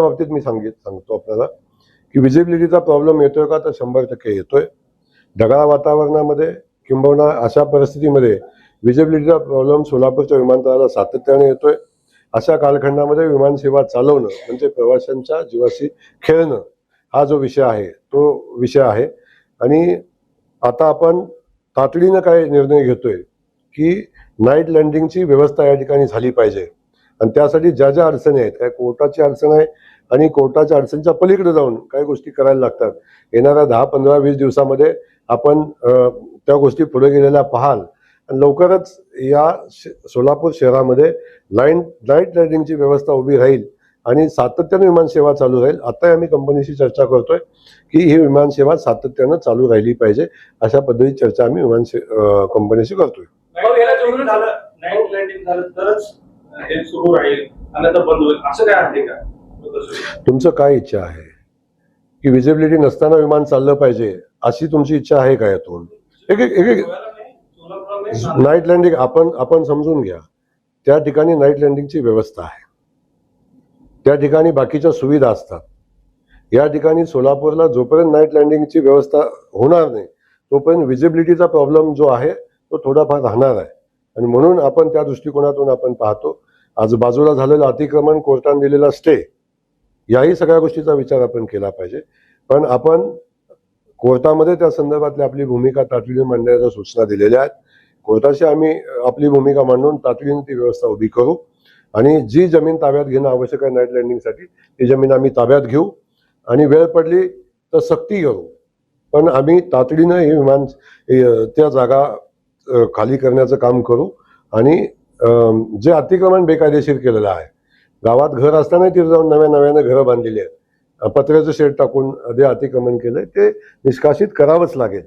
बाबतीत मी सांगतो आपल्याला की विजिबिलिटीचा प्रॉब्लेम येतोय का, तर 100% येतोय. ढगाळ वातावरणामध्ये किंबहुना अशा परिस्थितीमध्ये विजिबिलिटीचा प्रॉब्लेम सोलापूरच्या विमानतळाला सातत्याने येतोय. अशा कालखंडामध्ये विमानसेवा चालवणं म्हणजे प्रवाशांच्या जीवाशी खेळणं हा जो विषय आहे तो विषय आहे. आणि आता आपण तातडीनं काय निर्णय घेतोय की नाईट लँडिंगची व्यवस्था या ठिकाणी झाली पाहिजे. आणि त्यासाठी ज्या ज्या अडचणी आहेत, काय कोर्टाची अडचण आहे आणि कोर्टाच्या अडचणीच्या पलीकडे जाऊन काही गोष्टी करायला लागतात. येणाऱ्या 10, 15, 20 दिवसामध्ये आपण त्या गोष्टी पुढे गेलेल्या पाहाल. आणि लवकरच या सोलापूर शहरामध्ये नाईट लँडिंगची व्यवस्था उभी राहील आणि सातत्याने विमानसेवा चालू राहील. आता आम्ही कंपनीशी चर्चा करतोय की ही विमानसेवा सातत्यानं चालू राहिली पाहिजे. अशा पद्धतीची चर्चा आम्ही कंपनीशी करतोय. नाईट लँडिंग झालं तरच हे सुरू राहील आणि आता बंद होईल असं काय आहे का? तुमचं काय इच्छा आहे की विजिबिलिटी नसताना विमान चाललं पाहिजे अशी तुमची इच्छा आहे का? यातून एक नाईट लँडिंग आपण समजून घ्या. त्या ठिकाणी नाईट लँडिंगची व्यवस्था आहे, त्या ठिकाणी बाकीच्या सुविधा असतात. या ठिकाणी सोलापूरला जोपर्यंत नाईट लँडिंगची व्यवस्था होणार नाही तोपर्यंत विजिबिलिटीचा प्रॉब्लेम जो आहे तो थोडाफार राहणार आहे. आणि म्हणून आपण त्या दृष्टिकोनातून आपण पाहतो. आजूबाजूला झालेलं अतिक्रमण, कोर्टाने दिलेला स्टे, याही सगळ्या गोष्टीचा विचार आपण केला पाहिजे. पण आपण कोर्टामध्ये त्या संदर्भातली आपली भूमिका तातडीने मांडण्याच्या सूचना दिलेल्या आहेत. कोर्टाशी आम्ही आपली भूमिका मांडून तातडीने ती व्यवस्था उभी करू. आणि जी जमीन ताब्यात घेणं आवश्यक आहे नाईट लँडिंगसाठी ती जमीन आम्ही ताब्यात घेऊ आणि वेळ पडली तर सक्ती करू. पण आम्ही तातडीनं हे त्या जागा खाली करण्याचं काम करू. आणि जे अतिक्रमण बेकायदेशीर केलेलं आहे, गावात घर असताना तिथे जाऊन नव्यानं घरं बांधलेली आहेत, पत्र्याचं शेड टाकून जे अतिक्रमण केलंय ते निष्कासित करावंच लागेल.